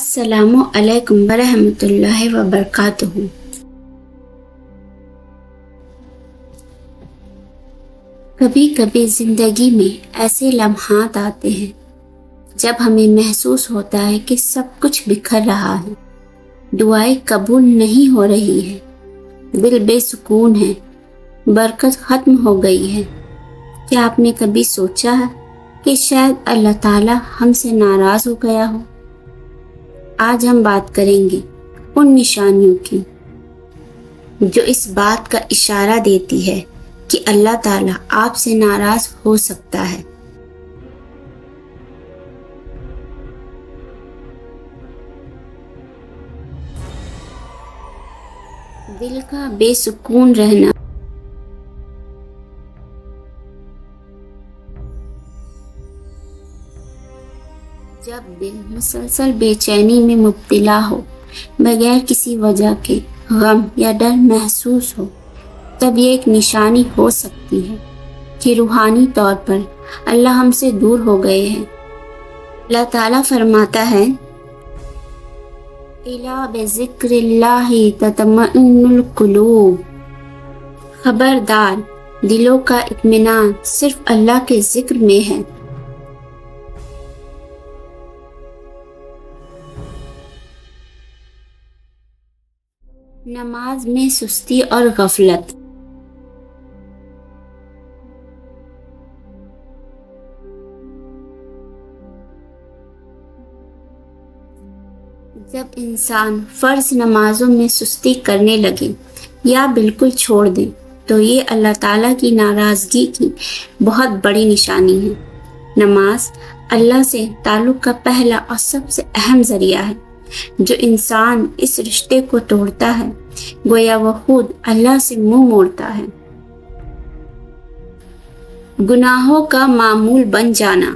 السلام علیکم ورحمۃ اللہ وبرکاتہ۔ کبھی کبھی زندگی میں ایسے لمحات آتے ہیں جب ہمیں محسوس ہوتا ہے کہ سب کچھ بکھر رہا ہے، دعائیں قبول نہیں ہو رہی ہے، دل بے سکون ہے، برکت ختم ہو گئی ہے۔ کیا آپ نے کبھی سوچا ہے کہ شاید اللہ تعالیٰ ہم سے ناراض ہو گیا ہو؟ آج ہم بات کریں گے ان نشانیوں کی جو اس بات کا اشارہ دیتی ہے کہ اللہ تعالیٰ آپ سے ناراض ہو سکتا ہے۔ دل کا بے سکون رہنا، جب دل مسلسل بے چینی میں مبتلا ہو، بغیر کسی وجہ کے غم یا ڈر محسوس ہو، تب یہ ایک نشانی ہو سکتی ہے کہ روحانی طور پر اللہ ہم سے دور ہو گئے ہیں۔ اللہ تعالیٰ فرماتا ہے، الا بذکر اللہ تطمئن القلوب، خبردار، دلوں کا اطمینان صرف اللہ کے ذکر میں ہے۔ نماز میں سستی اور غفلت، جب انسان فرض نمازوں میں سستی کرنے لگے یا بالکل چھوڑ دے تو یہ اللہ تعالیٰ کی ناراضگی کی بہت بڑی نشانی ہے۔ نماز اللہ سے تعلق کا پہلا اور سب سے اہم ذریعہ ہے۔ جو انسان اس رشتے کو توڑتا ہے گویا وہ خود اللہ سے منہ موڑتا ہے۔ گناہوں کا معمول بن جانا،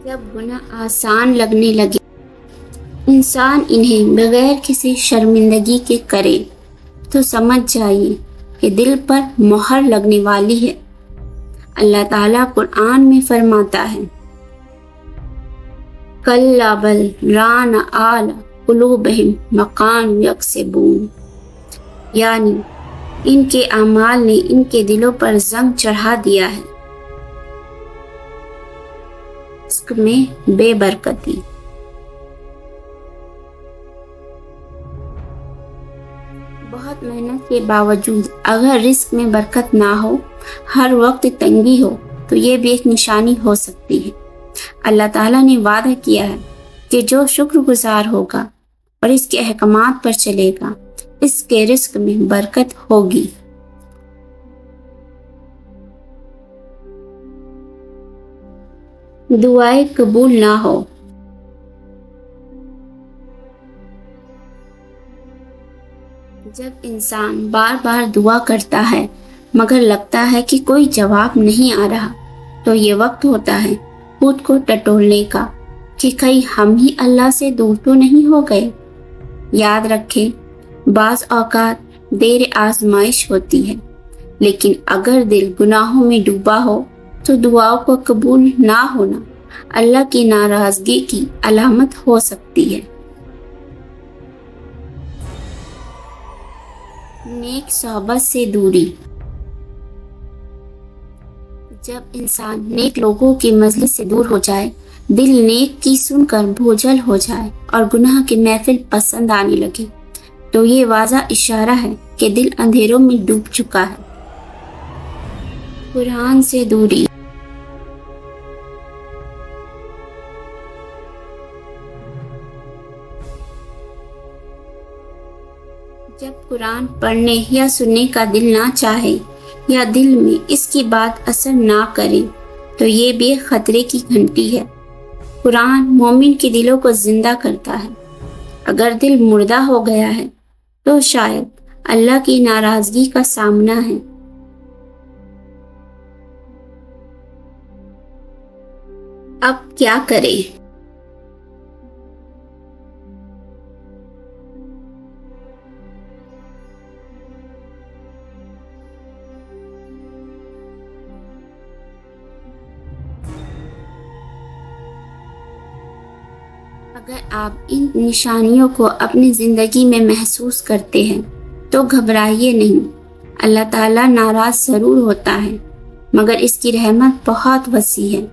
جب گناہ آسان لگنے لگے، انسان انہیں بغیر کسی شرمندگی کے کرے تو سمجھ جائیے کہ دل پر مہر لگنے والی ہے۔ اللہ تعالیٰ قرآن میں فرماتا ہے، کَلَّا بَلْ رَانَ عَلَىٰ قُلُوبِهِمْ مَا كَانُوا يَكْسِبُونَ، یعنی ان کے اعمال نے ان کے دلوں پر زنگ چڑھا دیا ہے۔ رزق میں بے برکتی، بہت محنت کے باوجود اگر رزق میں برکت نہ ہو، ہر وقت تنگی ہو، تو یہ بھی ایک نشانی ہو سکتی ہے۔ اللہ تعالیٰ نے وعدہ کیا ہے کہ جو شکر گزار ہوگا اور اس کے احکامات پر چلے گا، اس کے رزق میں برکت ہوگی۔ دعائیں قبول نہ ہو، جب انسان بار بار دعا کرتا ہے مگر لگتا ہے کہ کوئی جواب نہیں آ رہا، تو یہ وقت ہوتا ہے خود کو ٹٹولنے کا کہ کہیں ہم ہی اللہ سے دور تو نہیں ہو گئے۔ یاد رکھیں، بعض اوقات دیر آزمائش ہوتی ہے، لیکن اگر دل گناہوں میں ڈوبا ہو تو دعاؤں کو قبول نہ ہونا اللہ کی ناراضگی کی علامت ہو سکتی ہے۔ نیک صحبت سے دوری، جب انسان نیک لوگوں کی مجلس سے دور ہو جائے، دل نیک کی سن کر بوجھل ہو جائے اور گناہ کی محفل پسند آنے لگے، تو یہ واضح اشارہ ہے کہ دل اندھیروں میں ڈوب چکا ہے۔ قرآن سے دوری، جب قرآن پڑھنے یا سننے کا دل نہ چاہے یا دل میں اس کی بات اثر نہ کرے تو یہ بھی خطرے کی گھنٹی ہے۔ قرآن مومن کے دلوں کو زندہ کرتا ہے۔ اگر دل مردہ ہو گیا ہے تو شاید اللہ کی ناراضگی کا سامنا ہے۔ اب کیا کریں؟ اگر آپ ان نشانیوں کو اپنی زندگی میں محسوس کرتے ہیں تو گھبرائیے نہیں۔ اللہ تعالیٰ ناراض ضرور ہوتا ہے مگر اس کی رحمت بہت وسیع ہے۔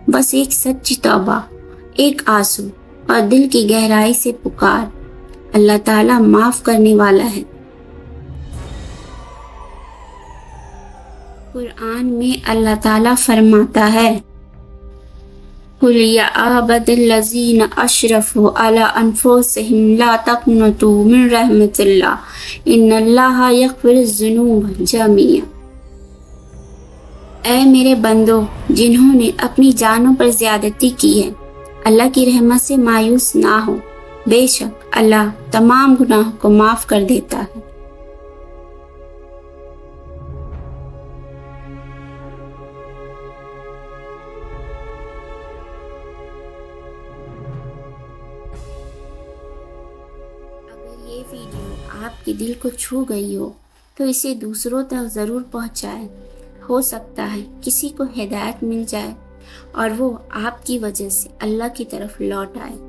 بس ایک سچی توبہ، ایک آنسو اور دل کی گہرائی سے پکار، اللہ تعالیٰ معاف کرنے والا ہے۔ قرآن میں اللہ تعالیٰ فرماتا ہے، قُلْ يَا عِبَادِيَ الَّذِينَ أَسْرَفُوا عَلَىٰ أَنفُسِهِمْ لَا تَقْنَطُوا مِن رَحْمَتِ اللَّهِ إِنَّ اللَّهَ يَغْفِرُ الذُّنُوبَ جَمِيعًا۔ اے میرے بندو، جنہوں نے اپنی جانوں پر زیادتی کی ہے، اللہ کی رحمت سے مایوس نہ ہو، بے شک اللہ تمام گناہوں کو معاف کر دیتا ہے۔ اگر یہ ویڈیو آپ کے دل کو چھو گئی ہو تو اسے دوسروں تک ضرور پہنچائیں۔ ہو سکتا ہے کسی کو ہدایت مل جائے اور وہ آپ کی وجہ سے اللہ کی طرف لوٹ آئے۔